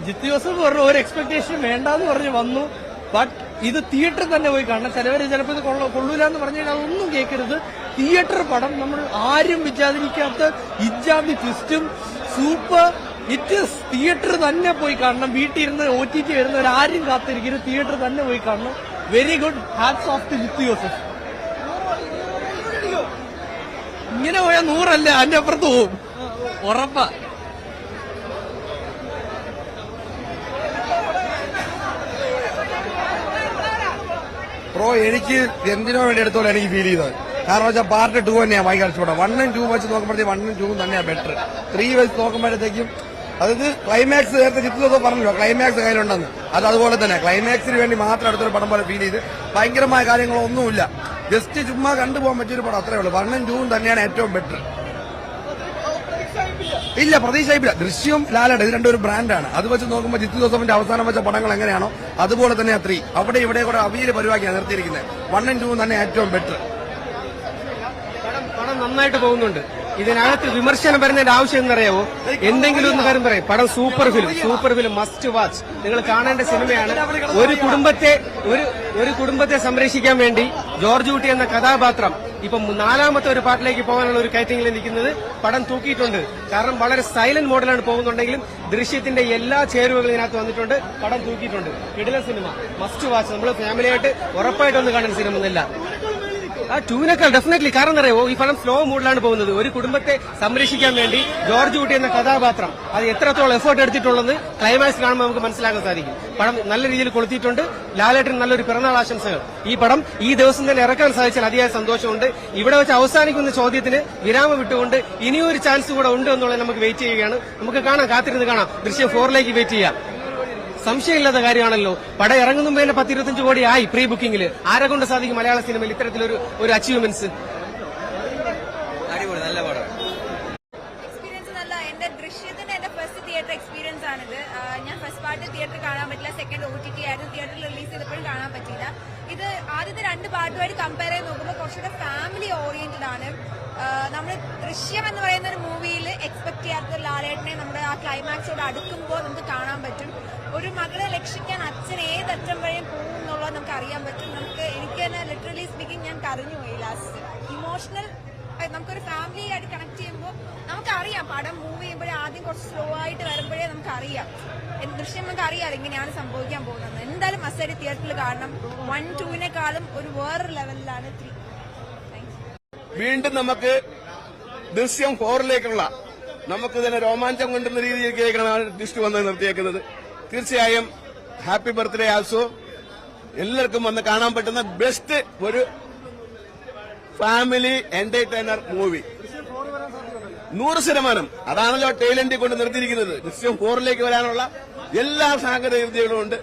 Jithu Joseph പറഞ്ഞു ഒരു expectation വേണ്ടെന്ന് പറഞ്ഞ് വന്നു. ബട്ട് ഇത് തിയേറ്ററിൽ തന്നെ പോയി കാണണം. ചിലവർ ചിലപ്പോൾ ഇത് കൊള്ളൂല എന്ന് പറഞ്ഞു കഴിഞ്ഞാൽ അതൊന്നും കേൾക്കരുത്. തിയേറ്റർ പടം നമ്മൾ ആരും വിചാരിക്കാത്ത ഇജാതി ട്വിസ്റ്റും സൂപ്പർ. ഇറ്റ് ഇസ് തിയേറ്റർ തന്നെ പോയി കാണണം. വീട്ടിൽ ഇരുന്ന് OTT വരുന്നവരാരും കാത്തിരിക്കരുത്. തിയേറ്റർ തന്നെ പോയി കാണണം. Very good. Hats off to Jeethu Joseph. ഇങ്ങനെ പോയാൽ 100 അല്ല, അതിന്റെ അപ്പുറത്ത് പോവും ഉറപ്പാ. എനിക്ക് എന്തിനോ വേണ്ടി എടുത്തോളം എനിക്ക് ഫീൽ ചെയ്തത്. കാരണം വെച്ചാൽ പാർട്ട് 2 തന്നെയാണ് ഭയങ്കര ഇഷ്ടപ്പെട്ടത്. 1 ഉം 2 വെച്ച് നോക്കുമ്പോഴത്തേക്കും 1 ഉം 2 തന്നെയാണ് ബെറ്റർ. 3 വെച്ച് നോക്കുമ്പോഴത്തേക്കും അതായത് ക്ലൈമാക്സ് നേരത്തെ ജിത്തു ജോസഫ് പറഞ്ഞല്ലോ ക്ലൈമാക്സ് കയ്യിലുണ്ടെന്ന്. അത് അതുപോലെ തന്നെ ക്ലൈമാക്സിന് വേണ്ടി മാത്രം എടുത്തൊരു പടം പോലെ ഫീൽ ചെയ്ത് ഭയങ്കരമായ കാര്യങ്ങളൊന്നുമില്ല. ജസ്റ്റ് ചുമ്മാ കണ്ടുപോകാൻ പറ്റിയൊരു പടം അത്രേ ഉള്ളൂ. 1 ഉം 2 തന്നെയാണ് ഏറ്റവും ബെറ്റർ. ഇല്ല, പ്രതീക്ഷയില്ല. ദൃശ്യവും ലാലേട്ടൻ ഇത് രണ്ടും ഒരു ബ്രാൻഡാണ്. അത് വെച്ച് നോക്കുമ്പോൾ ജിത്തു ജോസഫിന്റെ അവസാനം വെച്ച പടങ്ങൾ എങ്ങനെയാണോ അതുപോലെ തന്നെ 3 അവിടെ ഇവിടെ കൂടെ അവിയല് പരിപാടിയാണ് നിർത്തിയിരിക്കുന്നത്. 1 ഉം 2 തന്നെ ഏറ്റവും ബെറ്റർ. പടം നന്നായിട്ട് പോകുന്നുണ്ട്. ഇതിനകത്ത് വിമർശനം വരുന്നതിന്റെ ആവശ്യം എന്നറിയാവോ? എന്തെങ്കിലും ഒന്ന് കാര്യം പറയും. പടം സൂപ്പർ ഫിലിം മസ്റ്റ് വാച്ച്. നിങ്ങൾ കാണേണ്ട സിനിമയാണ്. ഒരു കുടുംബത്തെ സംരക്ഷിക്കാൻ വേണ്ടി ജോർജ് കുട്ടി എന്ന കഥാപാത്രം ഇപ്പം 4ാമത്തെ ഒരു പാർട്ടിലേക്ക് പോകാനുള്ള ഒരു കയറ്റിങ്ങിൽ നിൽക്കുന്നത് പടം തൂക്കിയിട്ടുണ്ട്. കാരണം വളരെ സൈലന്റ് മോഡലാണ് പോകുന്നുണ്ടെങ്കിലും ദൃശ്യത്തിന്റെ എല്ലാ ചേരുവകളും ഇതിനകത്ത് വന്നിട്ടുണ്ട്. പടം തൂക്കിയിട്ടുണ്ട്. കിടിലൻ സിനിമ മസ്റ്റ് വാച്ച്. നമ്മൾ ഫാമിലിയായിട്ട് ഉറപ്പായിട്ടൊന്ന് കാണുന്ന സിനിമ ഒന്നല്ല. ആ 2വിനേക്കാൾ ഡെഫിനറ്റ്ലി. കാരണം അറിയാവോ, ഈ പടം സ്ലോ മൂഡിലാണ് പോകുന്നത്. ഒരു കുടുംബത്തെ സംരക്ഷിക്കാൻ വേണ്ടി ജോർജ് കുട്ടി എന്ന കഥാപാത്രം അത് എത്രത്തോളം എഫേർട്ട് എടുത്തിട്ടുള്ളത് ക്ലൈമാക്സ് കാണുമ്പോൾ നമുക്ക് മനസ്സിലാക്കാൻ സാധിക്കും. പടം നല്ല രീതിയിൽ കൊളുത്തിയിട്ടുണ്ട്. ലാലേട്ടൻ നല്ലൊരു പിറന്നാൾ ആശംസകൾ. ഈ പടം ഈ ദിവസം തന്നെ ഇറക്കാൻ സാധിച്ചാൽ അതിയായ സന്തോഷമുണ്ട്. ഇവിടെ വെച്ച് അവസാനിക്കുന്ന ചോദ്യത്തിന് വിരാമം വിട്ടുകൊണ്ട് ഇനിയൊരു ചാൻസ് കൂടെ ഉണ്ട് എന്നുള്ളത് നമുക്ക് വെയിറ്റ് ചെയ്യുകയാണ്. നമുക്ക് കാണാം, കാത്തിരുന്ന് കാണാം. ദൃശ്യം 4ലേക്ക് വെയിറ്റ് ചെയ്യാം. സംശയമില്ലാത്ത കാര്യമാണല്ലോ. പടം ഇറങ്ങുന്ന മുമ്പ് തന്നെ 10-25 കോടി ആയി പ്രീ ബുക്കിംഗിൽ. ആരെ കൊണ്ട് സാധിക്കും മലയാള സിനിമയിൽ ഇത്തരത്തിലൊരു അച്ചീവ്മെന്റ്സ്? അടിപൊളി, നല്ല പടം. എക്സ്പീരിയൻസ് നല്ല. എന്റെ ദൃശ്യത്തിന്റെ എന്റെ ഫസ്റ്റ് തിയേറ്റർ എക്സ്പീരിയൻസ് ആണിത്. ഞാൻ ഫസ്റ്റ് പാർട്ട് തിയേറ്ററിൽ കാണാൻ പറ്റില്ല. സെക്കൻഡ് OTT ആയിരുന്നു. തിയേറ്ററിൽ റിലീസ് ചെയ്തപ്പോഴും കാണാൻ പറ്റില്ല. ഇത് ആദ്യത്തെ 2 പാർട്ടുമായിട്ട് കമ്പയർ ചെയ്ത് നോക്കുമ്പോൾ കുറച്ചുകൂടെ ഫാമിലി ഓറിയന്റഡ് ആണ്. നമ്മൾ ദൃശ്യം എന്ന് പറയുന്ന ഒരു മൂവിയിൽ എക്സ്പെക്ട് ചെയ്യാത്ത ലാലേട്ടനെ നമ്മുടെ ആ ക്ലൈമാക്സോട് അടുക്കുമ്പോൾ നമുക്ക് കാണാൻ പറ്റും. ഒരു മകളെ രക്ഷിക്കാൻ അച്ഛൻ ഏതറ്റം വരെയും പോകും എന്നുള്ളത് നമുക്ക് അറിയാൻ പറ്റും. എനിക്ക് തന്നെ ലിറ്ററലി സ്പീക്കിംഗ് ഞാൻ കരഞ്ഞു പോയി ലാസ്റ്റ്. ഇമോഷണൽ. നമുക്കൊരു ഫാമിലി ആയിട്ട് കണക്ട് ചെയ്യുമ്പോൾ നമുക്കറിയാം പടം മൂവ് ചെയ്യുമ്പോഴേ ആദ്യം കുറച്ച് സ്ലോ ആയിട്ട് വരുമ്പോഴേ നമുക്കറിയാം ദൃശ്യം നമുക്ക് അറിയാം ഇങ്ങനെയാണ് സംഭവിക്കാൻ പോകുന്നത്. എന്തായാലും മസ്റ്റായിട്ട് തിയേറ്ററിൽ കാണണം. 1, 2വിനേക്കാളും ഒരു വേറൊരു ലെവലിലാണ് 3. വീണ്ടും നമുക്ക് ദൃശ്യം 4ലേക്കുള്ള നമുക്ക് തന്നെ രോമാഞ്ചം കൊണ്ടുന്ന രീതിയിലേക്കാണ് ലിസ്റ്റ് വന്ന് നിർത്തിയേക്കുന്നത്. തീർച്ചയായും ഹാപ്പി ബർത്ത്ഡേ ആൾസോ. എല്ലാവർക്കും വന്ന് കാണാൻ പറ്റുന്ന ബെസ്റ്റ് ഒരു ഫാമിലി എന്റർടൈനർ മൂവി. 100%. അതാണല്ലോ ടൈലന്റ് കൊണ്ട് നിർത്തിയിരിക്കുന്നത്. ദൃശ്യം 4ലേക്ക് വരാനുള്ള എല്ലാ സാങ്കേതിക വിദ്യകളും ഉണ്ട്.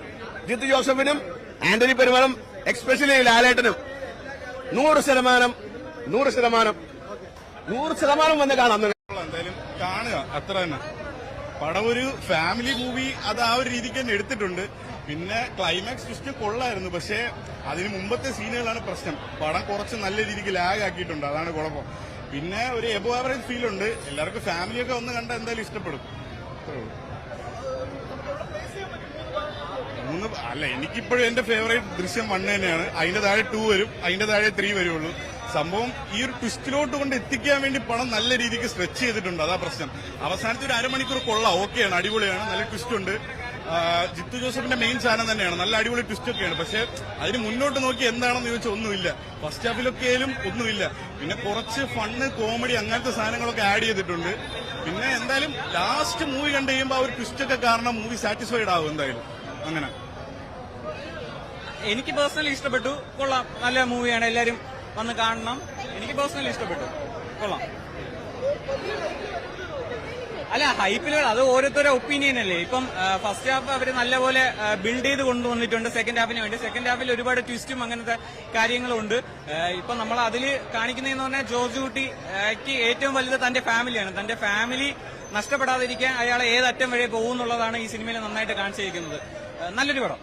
ജിത്തു ജോസഫിനും ആന്റണി പെരുമാളും എക്സ്പെഷ്യലി ലാലേട്ടനും 100% വന്ന് കാണാം. എന്തായാലും കാണുക, അത്ര തന്നെ. പടം ഒരു ഫാമിലി മൂവി, അത് ആ ഒരു രീതിക്ക് തന്നെ എടുത്തിട്ടുണ്ട്. പിന്നെ ക്ലൈമാക്സ് ട്വിസ്റ്റ് കൊള്ളായിരുന്നു. പക്ഷേ അതിന് മുമ്പത്തെ സീനുകളാണ് പ്രശ്നം. പടം കുറച്ച് നല്ല രീതിക്ക് ലാഗ് ആക്കിയിട്ടുണ്ട്. അതാണ് കുഴപ്പം. പിന്നെ ഒരു എബോ ആവറേജ് ഫീൽ ഉണ്ട്. എല്ലാവർക്കും ഫാമിലിയൊക്കെ ഒന്ന് കണ്ടാൽ എന്തായാലും ഇഷ്ടപ്പെടും. അല്ല, എനിക്കിപ്പോഴും എന്റെ ഫേവറേറ്റ് ദൃശ്യം 1 തന്നെയാണ്. അതിന്റെ താഴെ 2 വരും, അതിന്റെ താഴെ 3 വരുള്ളൂ. സംഭവം ഈ ഒരു ട്വിസ്റ്റിലോട്ട് കൊണ്ട് എത്തിക്കാൻ വേണ്ടി പണം നല്ല രീതിക്ക് സ്ട്രെച്ച് ചെയ്തിട്ടുണ്ട്. അതാ പ്രശ്നം. അവസാനത്തെ ഒരു അരമണിക്കൂർ കൊള്ളാം, ഓക്കെയാണ്, അടിപൊളിയാണ്, നല്ല ട്വിസ്റ്റ് ഉണ്ട്. ജിത്തു ജോസഫിന്റെ മെയിൻ സാധനം തന്നെയാണ്. നല്ല അടിപൊളി ട്വിസ്റ്റ് ഒക്കെയാണ്. പക്ഷെ അതിന് മുന്നോട്ട് നോക്കി എന്താണെന്ന് ചോദിച്ചാൽ ഒന്നുമില്ല. ഫസ്റ്റ് ഹാഫിലൊക്കെയായാലും ഒന്നുമില്ല. പിന്നെ കുറച്ച് ഫണ്ണ്, കോമഡി അങ്ങനത്തെ സാധനങ്ങളൊക്കെ ആഡ് ചെയ്തിട്ടുണ്ട്. പിന്നെ എന്തായാലും ലാസ്റ്റ് മൂവി കണ്ടു കഴിയുമ്പോൾ ആ ഒരു ട്വിസ്റ്റ് ഒക്കെ കാരണം മൂവി സാറ്റിസ്ഫൈഡ് ആവും എന്തായാലും. അങ്ങനെ എനിക്ക് പേഴ്സണലി ഇഷ്ടപ്പെട്ടു. കൊള്ളാം, നല്ല മൂവിയാണ്. എല്ലാരും വന്ന് കാണണം. എനിക്ക് പേഴ്സണലി ഇഷ്ടപ്പെട്ടു. കൊള്ളാം. അല്ല, ഹൈപ്പിലുകൾ അത് ഓരോരുത്തരുടെ ഒപ്പീനിയൻ അല്ലേ. ഇപ്പം ഫസ്റ്റ് ഹാഫ് അവര് നല്ലപോലെ ബിൽഡ് ചെയ്ത് കൊണ്ടുവന്നിട്ടുണ്ട് സെക്കൻഡ് ഹാഫിന് വേണ്ടി. സെക്കൻഡ് ഹാഫിൽ ഒരുപാട് ട്വിസ്റ്റും അങ്ങനത്തെ കാര്യങ്ങളുണ്ട്. ഇപ്പൊ നമ്മൾ അതിൽ കാണിക്കുന്നതെന്ന് പറഞ്ഞാൽ ജോർജ് കുട്ടിക്ക് ഏറ്റവും വലുത് തന്റെ ഫാമിലിയാണ്. തന്റെ ഫാമിലി നഷ്ടപ്പെടാതിരിക്കാൻ അയാളെ ഏതറ്റം വരെ പോകുന്നുള്ളതാണ് ഈ സിനിമയിൽ നന്നായിട്ട് കാണിച്ചിരിക്കുന്നത്. നല്ലൊരു പടം.